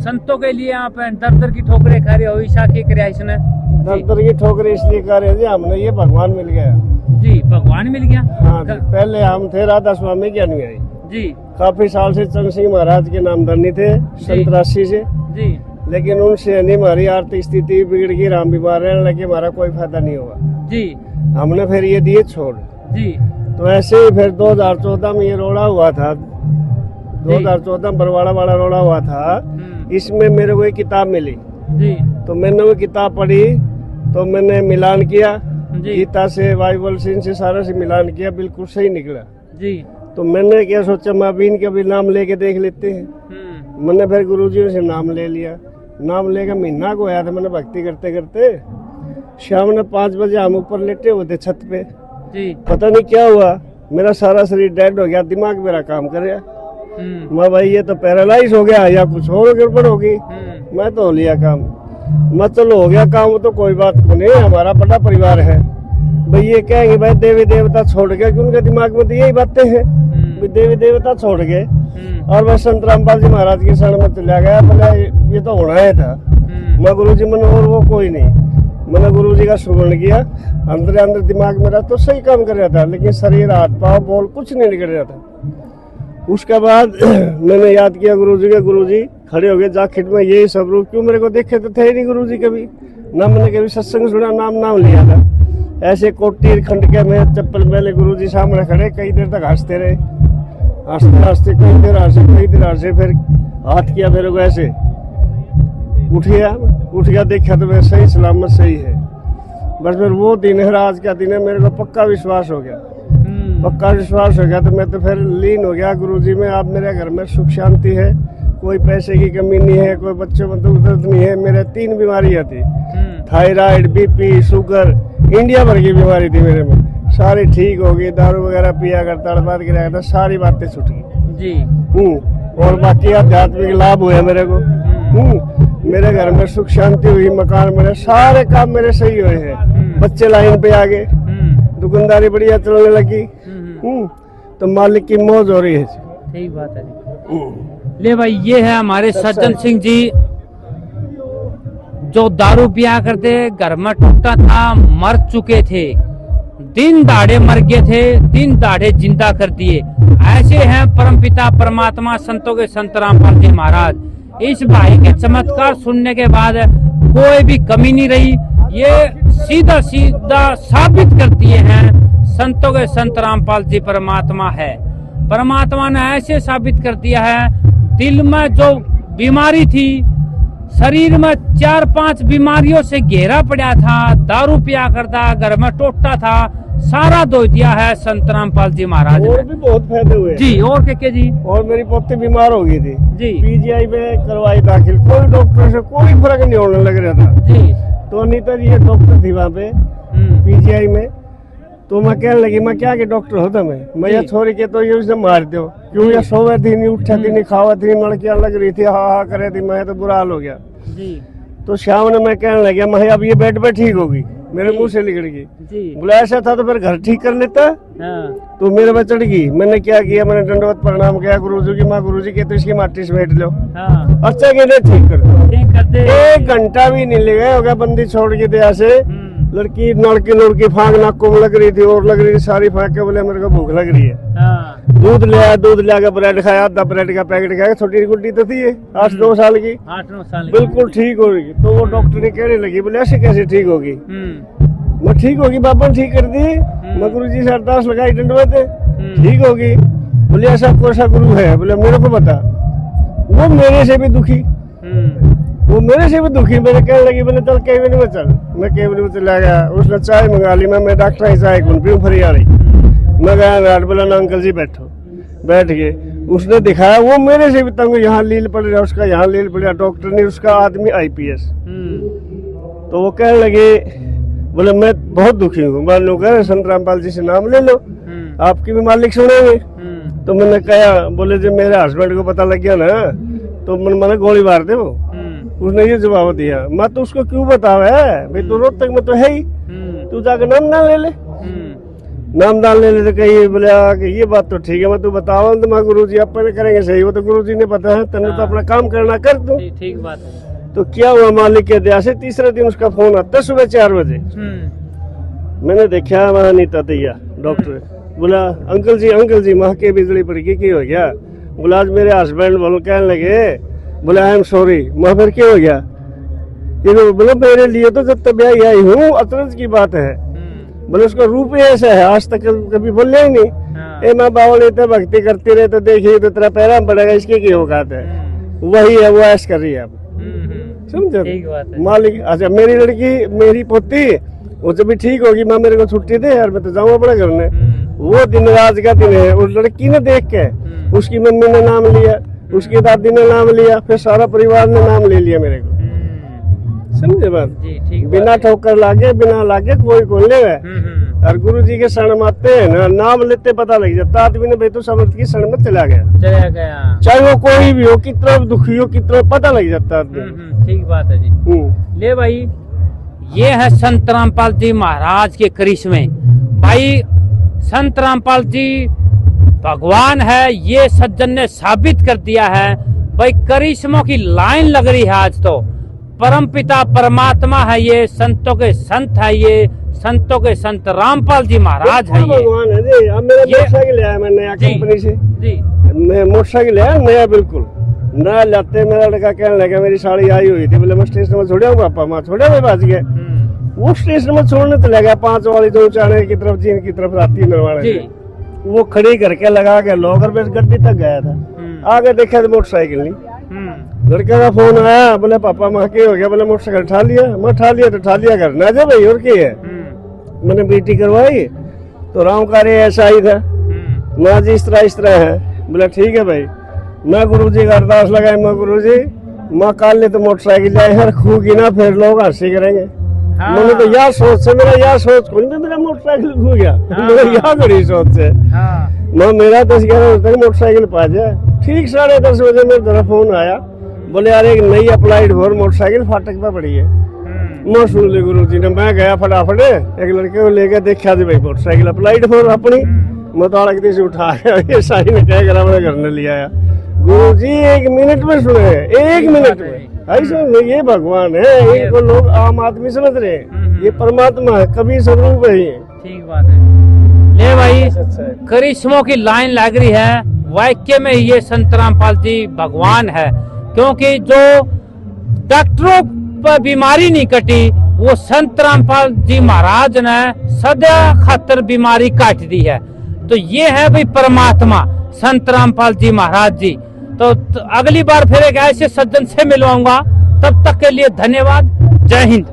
संतों के लिए आप दर दर की ठोकरें खा रहे हो, ईशा की क्रिएशन है दर दर की ठोकरें इसलिए खा रहे थे, हमने ये भगवान मिल गया जी, भगवान मिल गया। हाँ जी, पहले हम थे राधा स्वामी के अनुयायी जी काफी साल से, चंद सिंह महाराज के नामधनी थे संतरासी से जी लेकिन उनसे नहीं, हमारी आर्थिक स्थिति बिगड़ गई, हम बीमार रहने लगे, हमारा कोई फायदा नहीं हुआ जी हमने फिर ये दिए छोड़। जी तो ऐसे ही फिर 2014 में ये रोड़ा हुआ था, 2014 में बरवाड़ा वाला रोड़ा हुआ था, इसमें मेरे को एक किताब मिली जी तो मैंने वो किताब पढ़ी, तो मैंने मिलान किया जी गीता से, बाइबल से, इनसे सारा से मिलान किया, बिल्कुल सही निकला। जी तो मैंने क्या सोचा, मैं अभी इनके भी नाम लेके देख लेते हैं। मैंने फिर गुरुजी से नाम ले लिया, नाम लेकर महीना को आया था मैंने भक्ति करते करते, शाम ने 5 बजे हम ऊपर लेटे हुए थे छत पे जी पता नहीं क्या हुआ, मेरा सारा शरीर डेड हो गया, दिमाग मेरा काम कर रहा, मैं भाई ये तो पैरालाइज हो गया या कुछ और गड़बड़ होगी। मैं तो लिया काम, मैं चलो हो गया काम, तो कोई बात को नहीं, हमारा बड़ा परिवार है भाई, ये कहेंगे भाई देवी देवता छोड़ गए, क्योंकि उनके दिमाग में तो यही बातें हैं, देवी देवता छोड़ गए। और मैं संत रामपाल जी महाराज की शरण में चला गया, मैंने ये तो होना ही था, मैं गुरु जी मन और वो कोई नहीं, मैंने गुरु जी का सुमरण किया, अंदर अंदर दिमाग मेरा तो सही काम कर रहा था, लेकिन शरीर हाथ पाँव बोल कुछ नहीं निकल रहा था। उसके बाद मैंने याद किया गुरु जी के, गुरु जी खड़े हो गए जाखिट में, यही सब रूप क्यों मेरे को देखे तो थे ही नहीं गुरु जी कभी, ना मैंने कभी सत्संग सुना, नाम लिया था। ऐसे कोटी खंड के में चप्पल पहले गुरु जी सामने खड़े, कई देर तक हंसते रहे, हंसते हंसते कई देर हंसे, फिर हाथ किया मेरे को ऐसे, उठ गया देखा तो मैं सही सलामत सही है। बस फिर वो दिन है, आज का दिन है, मेरे को पक्का विश्वास हो गया, तो मैं तो फिर लीन हो गया गुरु जी में। आप मेरे घर में सुख शांति है, कोई पैसे की कमी नहीं है, कोई बच्चों में दुख दर्द नहीं है। मेरे 3 बीमारियां थी, थायराइड, बीपी, शुगर, इंडिया भर की बीमारी थी मेरे में, सारी ठीक हो गई, दारू वगैरह पिया करता, बात गिराया था, सारी बातें छूट गई जी। और बाकी आध्यात्मिक लाभ हुए मेरे को, मेरे घर में सुख शांति हुई, मकान मेरे, सारे काम मेरे सही हुए हैं, बच्चे लाइन पे आ गए, दुकानदारी बढ़िया चलने लगी, तो मालिक की मौज हो रही है। सही बात है। ले भाई, ये है हमारे सज्जन सिंह जी, जो दारू पिया करते, घर में टूटा था, मर चुके थे, दिन दाढ़े मर गए थे, दिन दाढ़े जिंदा कर दिए। ऐसे हैं परमपिता परमात्मा संतों के संत रामपाल जी महाराज। इस भाई के चमत्कार सुनने के बाद कोई भी कमी नहीं रही, ये सीधा साबित कर दिए हैं संतों के संत रामपाल जी परमात्मा है। परमात्मा ने ऐसे साबित कर दिया है, दिल में जो बीमारी थी, शरीर में 4-5 बीमारियों से घेरा पड़ा था, दारू पिया करता, घर में टोटा था, सारा धो दिया है संत रामपाल जी महाराज। और भी बहुत फायदे हुए जी। और क्या जी? और मेरी पोती बीमार हो गई थी जी, पीजीआई में करवाई दाखिल, कोई डॉक्टर से कोई फर्क नहीं होने लग रहा था जी। तो अनीता जी डॉक्टर थी वहाँ पे पीजीआई में, तो मैं कहने लगी मैं क्या के डॉक्टर होता मैं ये छोरी के तो ये उसने मार दो, क्यों ये सोवे थी नहीं, उठा थी नहीं, खावा थी, लड़कियां लग रही थी, हा करे थी, मैं तो बुरा हाल हो गया जी। तो शाम ने मैं कहने लगा मैं अब ये बेड पे ठीक होगी, मेरे मुंह से निकल गई। बोला ऐसा था तो फिर घर ठीक कर लेता। हाँ। तो मेरे में चढ़ गई, मैंने क्या किया, मैंने दंडवत प्रणाम किया गुरुजी की, माँ गुरुजी के तो इसकी माटी समेट लो। हाँ। अच्छा कहते ठीक कर दे। 1 घंटा भी नहीं लगा होगा, बंदी छोड़ के दया से, लड़की लड़की फांक नाकों में लग रही थी, और लग रही थी सारी फांक के, बोले मेरे को भूख लग रही है। हाँ। दूध ले आकर ब्रेड खाया, 10 ब्रेड का पैकेट खाया, छोटी गुड्डी तो थी 8-9 साल की, 8-9 साल बिल्कुल ठीक हो रही। तो वो डॉक्टर ने कहने लगी, बोले ऐसे कैसे ठीक होगी? मैं ठीक होगी बाबा, ठीक कर दी, मैं गुरु जी से अरदास लगाई, दंडवत ठीक होगी। बोले ऐसा कौन सा गुरु है? बोले मेरे को बता। वो मेरे से भी दुखी, मैंने कहने लगी, मैंने चल केबिन में चल, मैं केबिन में चला गया, उसने चाय मंगा ली, मैं डॉक्टर ही चाय कौन पीऊं फरी आ रही, मैं गया, बोला ना अंकल जी बैठो, बैठ गए, उसने दिखाया, वो मेरे से भी तंग, यहाँ लील पड़ रहा, उसका यहाँ लील पड़ रहा, डॉक्टर ने, उसका आदमी IPS। तो वो कहने लगे, बोले मैं बहुत दुखी हूँ, मान लो कह संत रामपाल जी से नाम ले लो, आपकी भी मालिक सुनेंगे। तो मैंने कहा, बोले जब मेरे हस्बैंड को पता लग गया ना तो मैंने गोली मार दे। वो उसने ये जवाब दिया, मैं तो उसको क्यों बतावे भाई, तो रोहतक में तो है ही, तू जाकर नाम ना ले ले। नाम डालने ले तो कही बोले कि ये बात तो ठीक है, मैं तू बताओ तो मैं गुरुजी अपने करेंगे सही, वो तो गुरुजी ने पता है, तने तो अपना काम करना कर तू। ठीक बात है। तो क्या हुआ, मालिक के दया से तीसरे दिन उसका फोन आता सुबह 4 बजे। मैंने देखा वहाँ नीता तैया डॉक्टर, बोला अंकल जी माँ के बिजली पड़ गई, क्या हो गया? बोला आज मेरे हस्बैंड बोलो कहने लगे, बोला आई एम सॉरी। मैं फिर क्या हो गया? ये बोला मेरे लिए तो जब तब आई हूँ, अतरज की बात है। बोले उसका रूप ही ऐसा है, आज तक कभी बोले ही नहीं। ए माँ बाबा लेते भक्ति करती रहे तो देखिए तो तेरा पैरा पड़ेगा, इसकी क्या औकात है? वही है, वो ऐश कर रही है अब, समझे मालिक। अच्छा मेरी लड़की, मेरी पोती, वो जब भी ठीक होगी माँ मेरे को छुट्टी दे यार, मैं तो जाऊंगा अपने घर में। वो दिन रात का दिन है। उस लड़की ने देख के उसकी मम्मी ने नाम लिया, उसकी दादी ने नाम लिया, फिर सारा परिवार ने नाम ले लिया मेरे को, समझे बात? बिना ठोकर लागे बिना लागे कोई को ले। और गुरु जी के शरण में आते हैं ना, नाम लेते पता लग जाता आदमी ने, भाई तो समझ की शरण में चला गया, चाहे वो कोई भी हो, कितना दुखी हो, कितना पता लग जाता आदमी। ठीक बात है जी। ले भाई, ये है संत रामपाल जी महाराज के करिश्मे। भाई संत रामपाल जी भगवान है, ये सज्जन ने साबित कर दिया है। भाई करिश्मों की लाइन लग रही है आज तो। परम पिता परमात्मा है ये, संतों के संत है ये, संतों के संत रामपाल जी महाराज है ये। भगवान है जी। अब मेरा मोटरसाइकिल आया मैं नया कंपनी से जी, मैं मोटरसाइकिल आया नया, बिल्कुल नया लाते मेरा लड़का कहने लगा, मेरी साड़ी आई हुई थी, बोले मैं स्टेशन में छोड़ा हूँ पापा, माँ छोड़ा मैं बाज गया। वो स्टेशन में छोड़ने तो लगा 5 वाली जो चाणे की तरफ जीन की तरफ आती है नरवाड़े से, वो खड़ी करके लगा के लॉकर पे गड्डी तक गया था। आगे देखा तो मोटरसाइकिल नहीं। लड़के का फोन आया, बोले पापा माँ के हो गया? बोले मोटरसाइकिल ठा लिया। मैं ठा लिया तो ठा लिया कर ना जा भाई, और क्या है? मैंने बीटी करवाई तो राम कार्य ऐसा ही था, माँ जी इस तरह है। बोला ठीक है भाई। मैं गुरु जी का अरदास लगाए, मैं गुरु जी माँ काल ले तो मोटरसाइकिल जाए यार, खूगी ना फिर लोग हंसी करेंगे। मैंने तो यार सोच से, मेरा यार सोच कौन था, मेरा मोटरसाइकिल खो गया। मेरा यार बड़ी सोच से मैं मेरा 10-11 बजे तक मोटरसाइकिल पा जाए। ठीक 10:30 बजे मेरे तरफ फोन आया, बोले यार एक नई अप्लाइड फॉर मोटरसाइकिल फाटक पर पड़ी है। मैं सुन ली गुरु जी ने, मैं गया फटाफट एक लड़के को लेकर देखा थी भाई मोटरसाइकिल अप्लाइड फॉर अपनी। मैं तो आड़कती से उठा ये साई ने कह कर अपने घर में लिया आया। गुरु जी 1 मिनट में सुने, 1 मिनट में। ऐसे ये भगवान है, इनको लोग आम आदमी समझ रहे हैं, ये परमात्मा है, कभी स्वरूप है ये। ठीक बात है। ले भाई करिश्मों की लाइन लग रही है, वाक्य में ये संत रामपाल जी भगवान है। क्योंकि जो डॉक्टरों पर बीमारी नहीं कटी, वो संत रामपाल जी महाराज ने सदा खातर बीमारी काट दी है। तो ये है भाई परमात्मा संत रामपाल जी महाराज जी। तो अगली बार फिर एक ऐसे सज्जन से मिलवाऊंगा, तब तक के लिए धन्यवाद। जय हिंद।